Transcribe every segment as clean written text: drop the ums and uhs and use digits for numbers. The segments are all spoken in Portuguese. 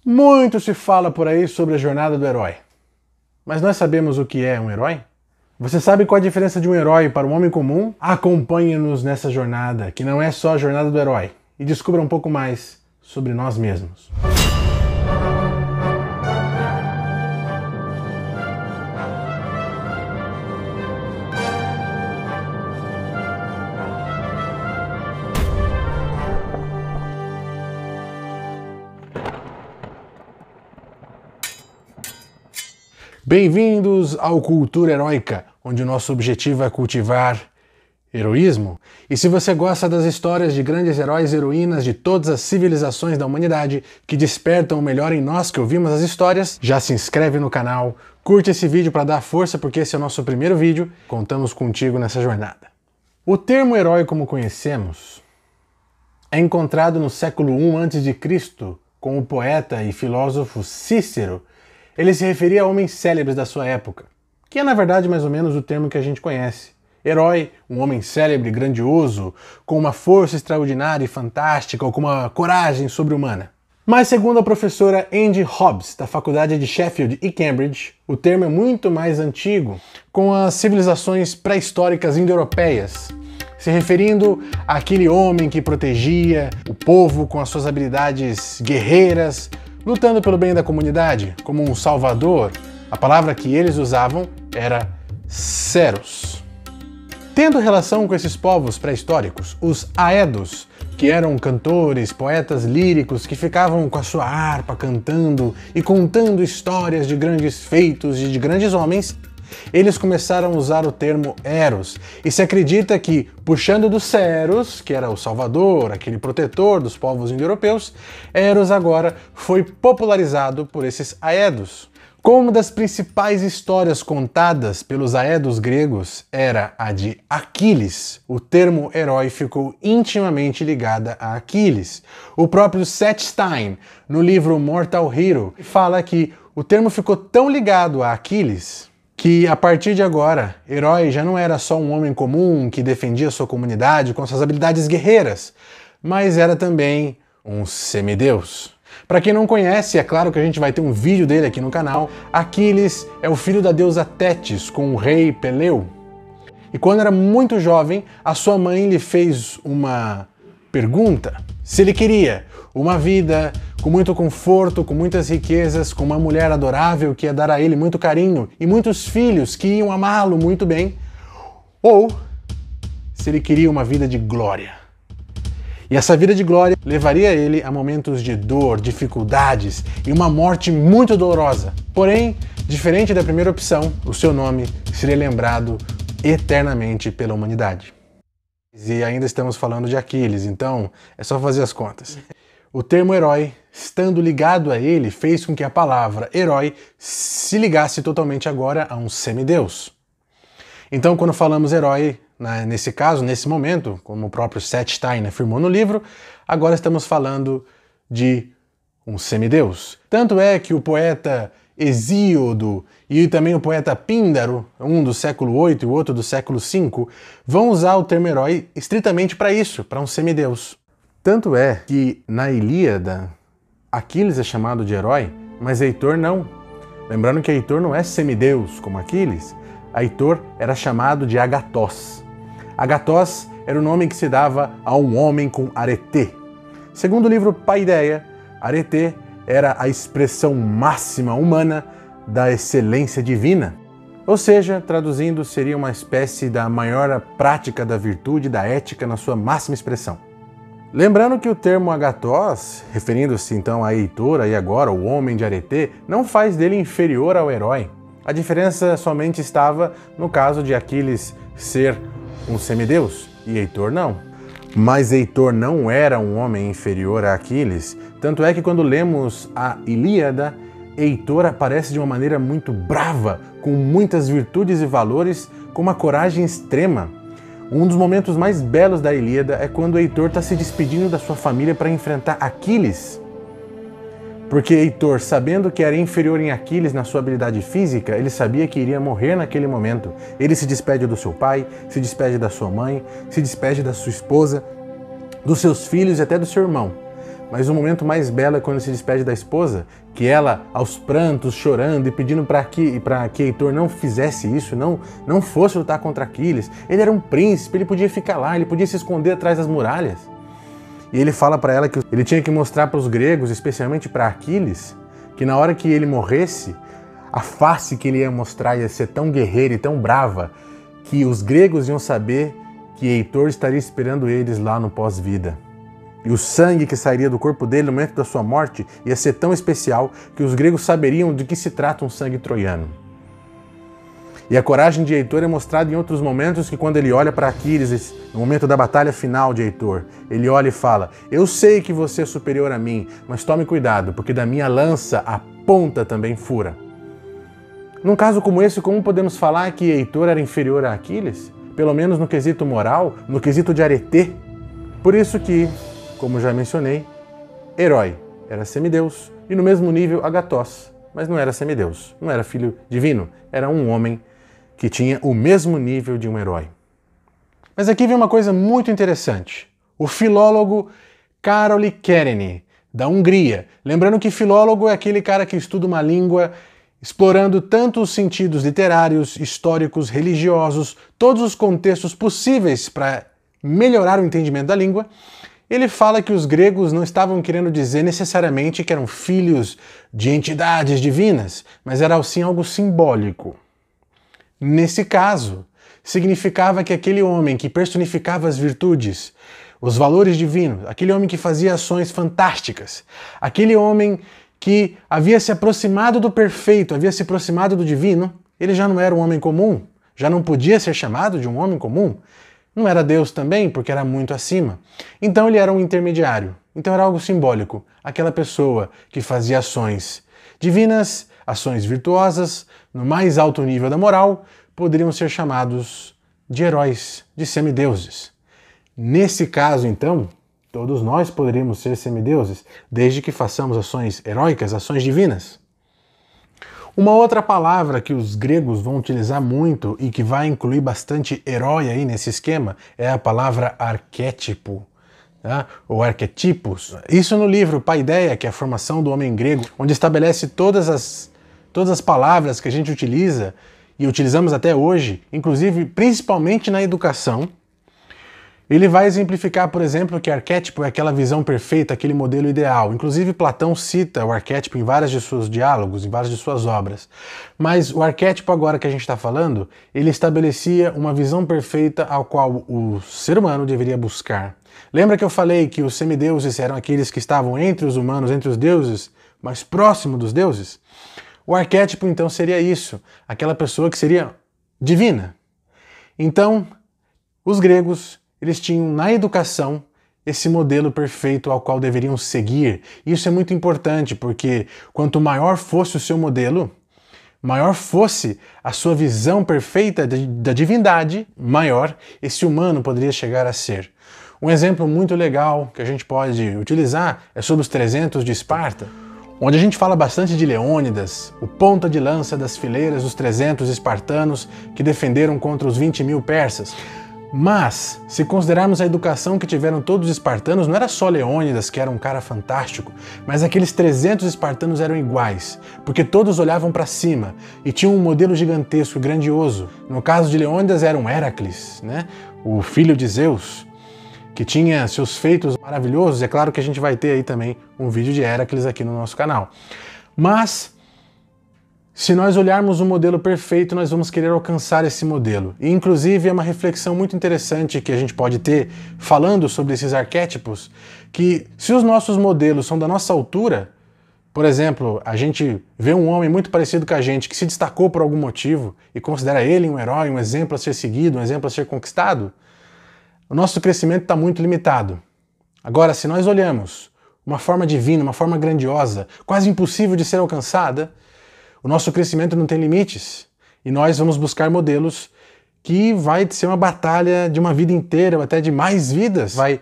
Muito se fala por aí sobre a jornada do herói. Mas nós sabemos o que é um herói? Você sabe qual a diferença de um herói para um homem comum? Acompanhe-nos nessa jornada, que não é só a jornada do herói, e descubra um pouco mais sobre nós mesmos. Bem-vindos ao Cultura Heróica, onde o nosso objetivo é cultivar heroísmo. E se você gosta das histórias de grandes heróis e heroínas de todas as civilizações da humanidade que despertam o melhor em nós que ouvimos as histórias, já se inscreve no canal, curte esse vídeo para dar força porque esse é o nosso primeiro vídeo, contamos contigo nessa jornada. O termo herói como conhecemos é encontrado no século I a.C. com o poeta e filósofo Cícero. Ele se referia a homens célebres da sua época, que é na verdade mais ou menos o termo que a gente conhece. Herói, um homem célebre, grandioso, com uma força extraordinária e fantástica ou com uma coragem sobre-humana. Mas segundo a professora Andy Hobbs, da Faculdade de Sheffield e Cambridge, o termo é muito mais antigo, com as civilizações pré-históricas indo-europeias, se referindo àquele homem que protegia o povo com as suas habilidades guerreiras, lutando pelo bem da comunidade, como um salvador. A palavra que eles usavam era Seros. Tendo relação com esses povos pré-históricos, os Aedos, que eram cantores, poetas líricos que ficavam com a sua harpa cantando e contando histórias de grandes feitos e de grandes homens, eles começaram a usar o termo Eros, e se acredita que, puxando do Ceros, que era o salvador, aquele protetor dos povos indo-europeus, Eros agora foi popularizado por esses Aedos. Como uma das principais histórias contadas pelos Aedos gregos era a de Aquiles, o termo herói ficou intimamente ligado a Aquiles. O próprio Seth Stein, no livro Mortal Hero, fala que o termo ficou tão ligado a Aquiles que, a partir de agora, herói já não era só um homem comum que defendia sua comunidade com suas habilidades guerreiras, mas era também um semideus. Para quem não conhece, é claro que a gente vai ter um vídeo dele aqui no canal. Aquiles é o filho da deusa Tétis com o rei Peleu. E quando era muito jovem, a sua mãe lhe fez uma pergunta: se ele queria uma vida com muito conforto, com muitas riquezas, com uma mulher adorável que ia dar a ele muito carinho e muitos filhos que iam amá-lo muito bem, ou se ele queria uma vida de glória. E essa vida de glória levaria ele a momentos de dor, dificuldades e uma morte muito dolorosa. Porém, diferente da primeira opção, o seu nome seria lembrado eternamente pela humanidade. E ainda estamos falando de Aquiles, então é só fazer as contas. O termo herói, estando ligado a ele, fez com que a palavra herói se ligasse totalmente agora a um semideus. Então, quando falamos herói, nesse caso, nesse momento, como o próprio Seth Stein afirmou no livro, agora estamos falando de um semideus. Tanto é que o poeta Hesíodo e também o poeta Píndaro, um do século VIII e o outro do século V, vão usar o termo herói estritamente para isso, para um semideus. Tanto é que na Ilíada, Aquiles é chamado de herói, mas Heitor não. Lembrando que Heitor não é semideus como Aquiles, Heitor era chamado de Agathós. Agathós era o nome que se dava a um homem com arete. Segundo o livro Paideia, arete era a expressão máxima humana da excelência divina. Ou seja, traduzindo, seria uma espécie da maior prática da virtude, da ética na sua máxima expressão. Lembrando que o termo Agathós, referindo-se então a Heitor, aí agora, o homem de arete, não faz dele inferior ao herói. A diferença somente estava no caso de Aquiles ser um semideus e Heitor não. Mas Heitor não era um homem inferior a Aquiles, tanto é que quando lemos a Ilíada, Heitor aparece de uma maneira muito brava, com muitas virtudes e valores, com uma coragem extrema. Um dos momentos mais belos da Ilíada é quando Heitor está se despedindo da sua família para enfrentar Aquiles. Porque Heitor, sabendo que era inferior em Aquiles na sua habilidade física, ele sabia que iria morrer naquele momento. Ele se despede do seu pai, se despede da sua mãe, se despede da sua esposa, dos seus filhos e até do seu irmão. mas o momento mais belo é quando ele se despede da esposa, que ela, aos prantos, chorando e pedindo para que Heitor não fizesse isso, não fosse lutar contra Aquiles. Ele era um príncipe, ele podia ficar lá, ele podia se esconder atrás das muralhas. E ele fala para ela que ele tinha que mostrar para os gregos, especialmente para Aquiles, que na hora que ele morresse, a face que ele ia mostrar ia ser tão guerreira e tão brava que os gregos iam saber que Heitor estaria esperando eles lá no pós-vida. E o sangue que sairia do corpo dele no momento da sua morte ia ser tão especial que os gregos saberiam de que se trata um sangue troiano. E a coragem de Heitor é mostrada em outros momentos, que quando ele olha para Aquiles, no momento da batalha final de Heitor, ele olha e fala: eu sei que você é superior a mim, mas tome cuidado, porque da minha lança a ponta também fura. Num caso como esse, como podemos falar que Heitor era inferior a Aquiles? Pelo menos no quesito moral, no quesito de aretê. Por isso que, como já mencionei, Herói era semideus e no mesmo nível Agathós, mas não era semideus, não era filho divino, era um homem que tinha o mesmo nível de um herói. Mas aqui vem uma coisa muito interessante. O filólogo Károly Kerényi, da Hungria. Lembrando que filólogo é aquele cara que estuda uma língua explorando tanto os sentidos literários, históricos, religiosos, todos os contextos possíveis para melhorar o entendimento da língua. Ele fala que os gregos não estavam querendo dizer necessariamente que eram filhos de entidades divinas, mas era sim algo simbólico. Nesse caso, significava que aquele homem que personificava as virtudes, os valores divinos, aquele homem que fazia ações fantásticas, aquele homem que havia se aproximado do perfeito, havia se aproximado do divino, ele já não era um homem comum, já não podia ser chamado de um homem comum. Não era Deus também, porque era muito acima. Então ele era um intermediário. Então era algo simbólico. Aquela pessoa que fazia ações divinas, ações virtuosas, no mais alto nível da moral, poderiam ser chamados de heróis, de semideuses. Nesse caso, então, todos nós poderíamos ser semideuses, desde que façamos ações heróicas, ações divinas. Uma outra palavra que os gregos vão utilizar muito e que vai incluir bastante herói aí nesse esquema é a palavra arquétipo, tá? Ou arquetipos. Isso no livro Paideia, que é a formação do homem grego, onde estabelece todas as palavras que a gente utiliza e utilizamos até hoje, inclusive principalmente na educação. Ele vai exemplificar, por exemplo, que arquétipo é aquela visão perfeita, aquele modelo ideal. Inclusive, Platão cita o arquétipo em vários de seus diálogos, em várias de suas obras. Mas o arquétipo agora que a gente está falando, ele estabelecia uma visão perfeita ao qual o ser humano deveria buscar. Lembra que eu falei que os semideuses eram aqueles que estavam entre os humanos, entre os deuses, mais próximo dos deuses? O arquétipo, então, seria isso, aquela pessoa que seria divina. Então, os gregos eles tinham na educação esse modelo perfeito ao qual deveriam seguir. Isso é muito importante, porque quanto maior fosse o seu modelo, maior fosse a sua visão perfeita da divindade, maior esse humano poderia chegar a ser. Um exemplo muito legal que a gente pode utilizar é sobre os 300 de Esparta, onde a gente fala bastante de Leônidas, o ponta de lança das fileiras dos 300 espartanos que defenderam contra os 20.000 persas. Mas, se considerarmos a educação que tiveram todos os espartanos, não era só Leônidas, que era um cara fantástico, mas aqueles 300 espartanos eram iguais, porque todos olhavam para cima e tinham um modelo gigantesco, grandioso. No caso de Leônidas era um Héracles, né? O filho de Zeus, que tinha seus feitos maravilhosos. É claro que a gente vai ter aí também um vídeo de Héracles aqui no nosso canal. Mas, se nós olharmos o modelo perfeito, nós vamos querer alcançar esse modelo. E, inclusive, é uma reflexão muito interessante que a gente pode ter falando sobre esses arquétipos, que se os nossos modelos são da nossa altura, por exemplo, a gente vê um homem muito parecido com a gente, que se destacou por algum motivo e considera ele um herói, um exemplo a ser seguido, um exemplo a ser conquistado, o nosso crescimento está muito limitado. Agora, se nós olhamos uma forma divina, uma forma grandiosa, quase impossível de ser alcançada, o nosso crescimento não tem limites e nós vamos buscar modelos que vai ser uma batalha de uma vida inteira, ou até de mais vidas. Vai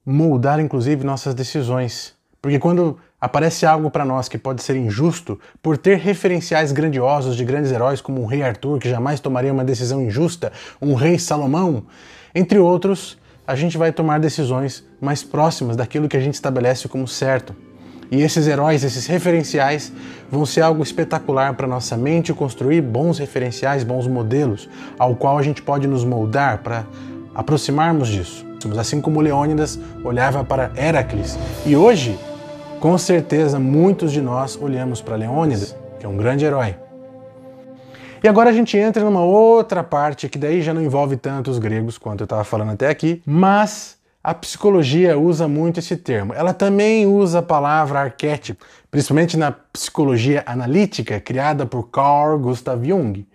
moldar, inclusive, nossas decisões. Porque quando aparece algo para nós que pode ser injusto, por ter referenciais grandiosos de grandes heróis como um rei Arthur, que jamais tomaria uma decisão injusta, um rei Salomão, entre outros, a gente vai tomar decisões mais próximas daquilo que a gente estabelece como certo. E esses heróis, esses referenciais, vão ser algo espetacular para nossa mente construir bons referenciais, bons modelos, ao qual a gente pode nos moldar para aproximarmos disso. Assim como Leônidas olhava para Heracles. E hoje, com certeza, muitos de nós olhamos para Leônidas, que é um grande herói. E agora a gente entra numa outra parte que daí já não envolve tanto os gregos quanto eu estava falando até aqui, mas a psicologia usa muito esse termo. Ela também usa a palavra arquétipo, principalmente na psicologia analítica, criada por Carl Gustav Jung.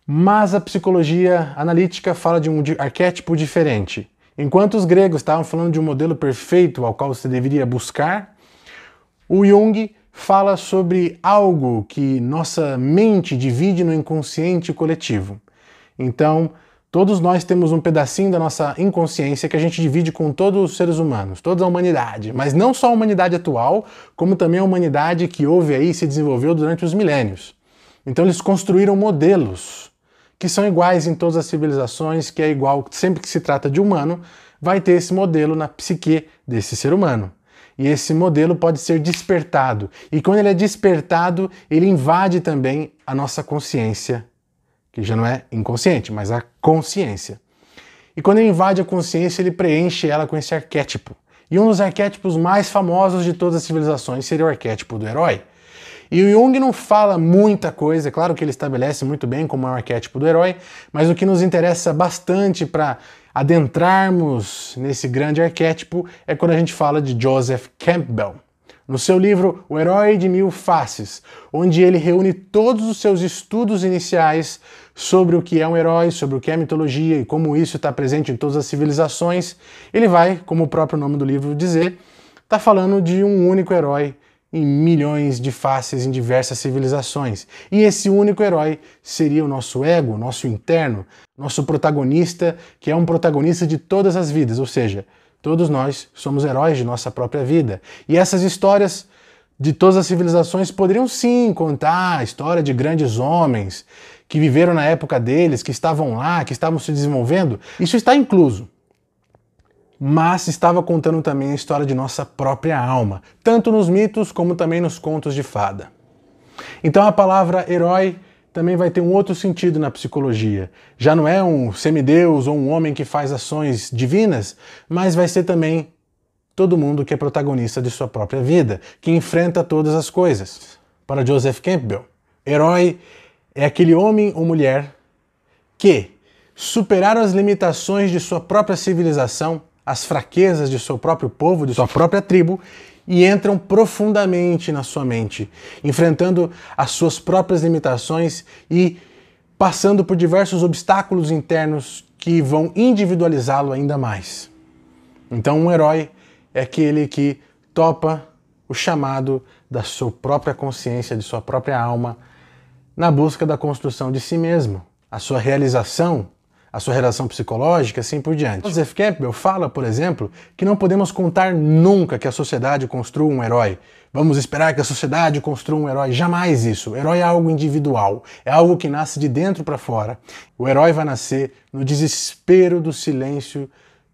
Mas a psicologia analítica fala de um arquétipo diferente. Enquanto os gregos estavam falando de um modelo perfeito ao qual você deveria buscar, o Jung fala sobre algo que nossa mente divide no inconsciente coletivo. Então, todos nós temos um pedacinho da nossa inconsciência que a gente divide com todos os seres humanos, toda a humanidade, mas não só a humanidade atual, como também a humanidade que houve aí e se desenvolveu durante os milênios. Então eles construíram modelos que são iguais em todas as civilizações, que é igual, sempre que se trata de humano, vai ter esse modelo na psique desse ser humano. E esse modelo pode ser despertado. E quando ele é despertado, ele invade também a nossa consciência, que já não é inconsciente, mas a consciência. E quando ele invade a consciência, ele preenche ela com esse arquétipo. E um dos arquétipos mais famosos de todas as civilizações seria o arquétipo do herói. E o Jung não fala muita coisa, é claro que ele estabelece muito bem como é o arquétipo do herói, mas o que nos interessa bastante para adentrarmos nesse grande arquétipo é quando a gente fala de Joseph Campbell. No seu livro O Herói de Mil Faces, onde ele reúne todos os seus estudos iniciais sobre o que é um herói, sobre o que é mitologia e como isso está presente em todas as civilizações, ele vai, como o próprio nome do livro dizer, está falando de um único herói em milhões de faces em diversas civilizações. E esse único herói seria o nosso ego, nosso interno, nosso protagonista, que é um protagonista de todas as vidas, ou seja, todos nós somos heróis de nossa própria vida. E essas histórias de todas as civilizações poderiam sim contar a história de grandes homens que viveram na época deles, que estavam lá, que estavam se desenvolvendo. Isso está incluso. Mas estava contando também a história de nossa própria alma, tanto nos mitos como também nos contos de fada. Então a palavra herói também vai ter um outro sentido na psicologia. Já não é um semideus ou um homem que faz ações divinas, mas vai ser também todo mundo que é protagonista de sua própria vida, que enfrenta todas as coisas. Para Joseph Campbell, herói é aquele homem ou mulher que superaram as limitações de sua própria civilização, as fraquezas de seu próprio povo, de sua própria tribo, e entram profundamente na sua mente, enfrentando as suas próprias limitações e passando por diversos obstáculos internos que vão individualizá-lo ainda mais. Então um herói é aquele que topa o chamado da sua própria consciência, de sua própria alma, na busca da construção de si mesmo, a sua realização, a sua relação psicológica, assim por diante. Joseph Campbell fala, por exemplo, que não podemos contar nunca que a sociedade construa um herói. Vamos esperar que a sociedade construa um herói. Jamais isso. O herói é algo individual, é algo que nasce de dentro para fora. O herói vai nascer no desespero do silêncio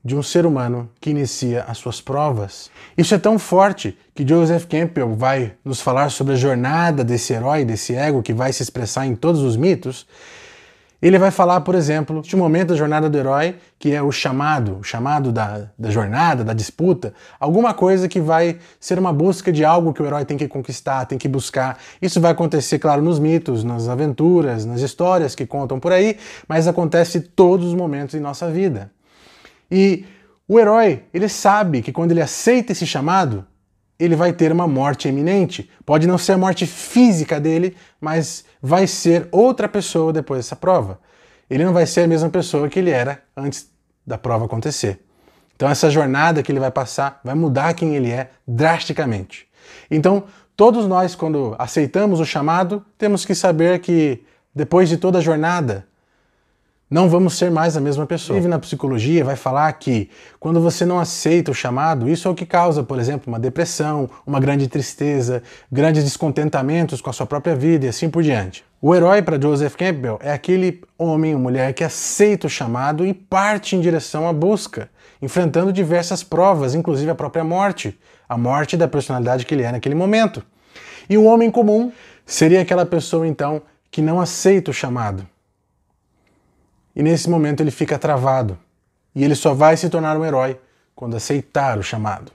de um ser humano que inicia as suas provas. Isso é tão forte que Joseph Campbell vai nos falar sobre a jornada desse herói, desse ego que vai se expressar em todos os mitos. Ele vai falar, por exemplo, de um momento da jornada do herói, que é o chamado da jornada, da disputa, alguma coisa que vai ser uma busca de algo que o herói tem que conquistar, tem que buscar. Isso vai acontecer, claro, nos mitos, nas aventuras, nas histórias que contam por aí, mas acontece todos os momentos em nossa vida. E o herói, ele sabe que quando ele aceita esse chamado, ele vai ter uma morte iminente. Pode não ser a morte física dele, mas vai ser outra pessoa depois dessa prova. Ele não vai ser a mesma pessoa que ele era antes da prova acontecer. Então essa jornada que ele vai passar vai mudar quem ele é drasticamente. Então todos nós, quando aceitamos o chamado, temos que saber que depois de toda a jornada, não vamos ser mais a mesma pessoa. Inclusive, na psicologia vai falar que quando você não aceita o chamado, isso é o que causa, por exemplo, uma depressão, uma grande tristeza, grandes descontentamentos com a sua própria vida e assim por diante. O herói para Joseph Campbell é aquele homem ou mulher que aceita o chamado e parte em direção à busca, enfrentando diversas provas, inclusive a própria morte, a morte da personalidade que ele é naquele momento. E o homem comum seria aquela pessoa, então, que não aceita o chamado. E nesse momento ele fica travado. E ele só vai se tornar um herói quando aceitar o chamado.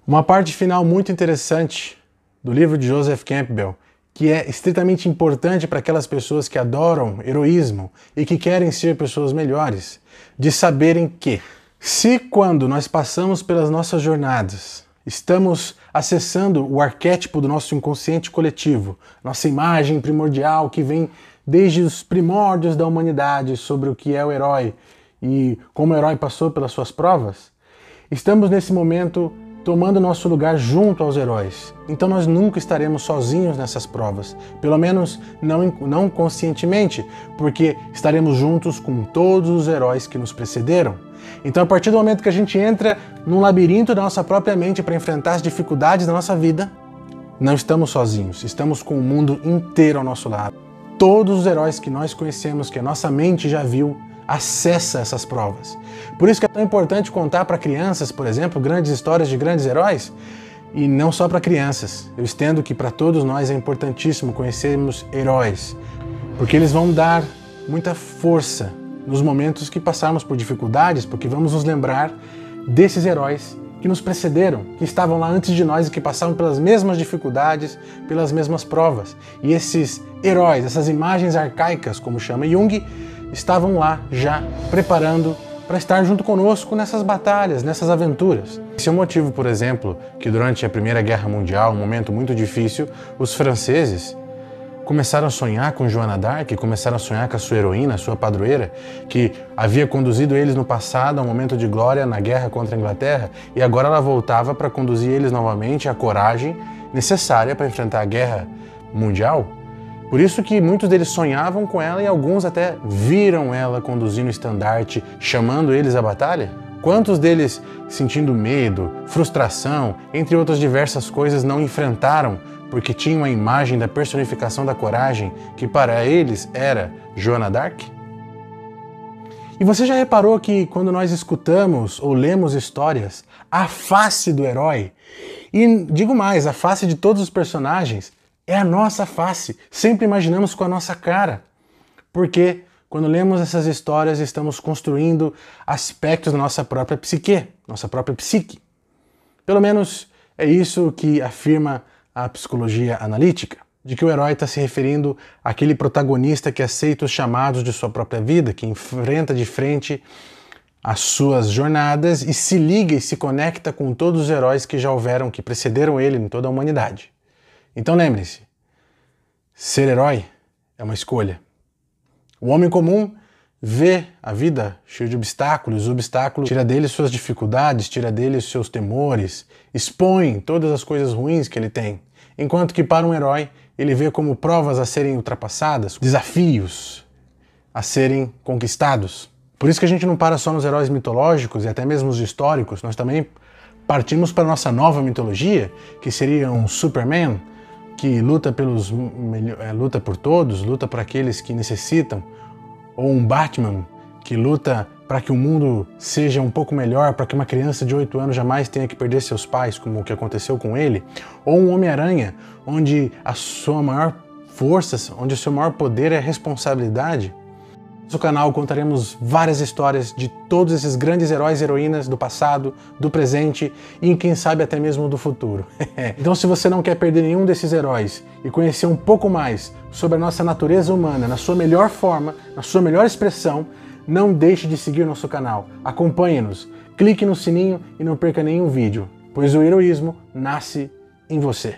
Uma parte final muito interessante do livro de Joseph Campbell, que é estritamente importante para aquelas pessoas que adoram heroísmo e que querem ser pessoas melhores, de saberem que, se quando nós passamos pelas nossas jornadas, estamos acessando o arquétipo do nosso inconsciente coletivo, nossa imagem primordial que vem desde os primórdios da humanidade sobre o que é o herói e como o herói passou pelas suas provas, estamos nesse momento tomando nosso lugar junto aos heróis. Então nós nunca estaremos sozinhos nessas provas, pelo menos não conscientemente, porque estaremos juntos com todos os heróis que nos precederam. Então a partir do momento que a gente entra num labirinto da nossa própria mente para enfrentar as dificuldades da nossa vida, não estamos sozinhos, estamos com o mundo inteiro ao nosso lado. Todos os heróis que nós conhecemos, que a nossa mente já viu, acessa essas provas. Por isso que é tão importante contar para crianças, por exemplo, grandes histórias de grandes heróis, e não só para crianças. Eu estendo que para todos nós é importantíssimo conhecermos heróis, porque eles vão dar muita força nos momentos que passarmos por dificuldades, porque vamos nos lembrar desses heróis que nos precederam, que estavam lá antes de nós e que passaram pelas mesmas dificuldades, pelas mesmas provas. E esses heróis, essas imagens arcaicas, como chama Jung, estavam lá já preparando para estar junto conosco nessas batalhas, nessas aventuras. Esse é o motivo, por exemplo, que durante a Primeira Guerra Mundial, um momento muito difícil, os franceses começaram a sonhar com Joana d'Arc, começaram a sonhar com a sua heroína, a sua padroeira, que havia conduzido eles no passado a um momento de glória na guerra contra a Inglaterra, e agora ela voltava para conduzir eles novamente à coragem necessária para enfrentar a guerra mundial. Por isso que muitos deles sonhavam com ela e alguns até viram ela conduzindo o estandarte, chamando eles à batalha. Quantos deles, sentindo medo, frustração, entre outras diversas coisas, não enfrentaram porque tinham a imagem da personificação da coragem que para eles era Joana d'Arc? E você já reparou que quando nós escutamos ou lemos histórias, a face do herói, e digo mais, a face de todos os personagens, é a nossa face. Sempre imaginamos com a nossa cara. Porque quando lemos essas histórias, estamos construindo aspectos da nossa própria psique, nossa própria psique. Pelo menos é isso que afirma a psicologia analítica, de que o herói está se referindo àquele protagonista que aceita os chamados de sua própria vida, que enfrenta de frente as suas jornadas e se liga e se conecta com todos os heróis que já houveram, que precederam ele em toda a humanidade. Então lembre-se, ser herói é uma escolha. O homem comum vê a vida cheia de obstáculos, o obstáculo tira dele suas dificuldades, tira dele seus temores, expõe todas as coisas ruins que ele tem. Enquanto que para um herói, ele vê como provas a serem ultrapassadas, desafios a serem conquistados. Por isso que a gente não para só nos heróis mitológicos e até mesmo os históricos, nós também partimos para a nossa nova mitologia, que seria um Superman, que luta por todos, luta por aqueles que necessitam, ou um Batman, que luta para que o mundo seja um pouco melhor, para que uma criança de 8 anos jamais tenha que perder seus pais, como o que aconteceu com ele, ou um Homem-Aranha, onde a sua maior força, onde o seu maior poder é a responsabilidade. No canal contaremos várias histórias de todos esses grandes heróis e heroínas do passado, do presente e quem sabe até mesmo do futuro. Então se você não quer perder nenhum desses heróis e conhecer um pouco mais sobre a nossa natureza humana na sua melhor forma, na sua melhor expressão, não deixe de seguir nosso canal. Acompanhe-nos, clique no sininho e não perca nenhum vídeo, pois o heroísmo nasce em você.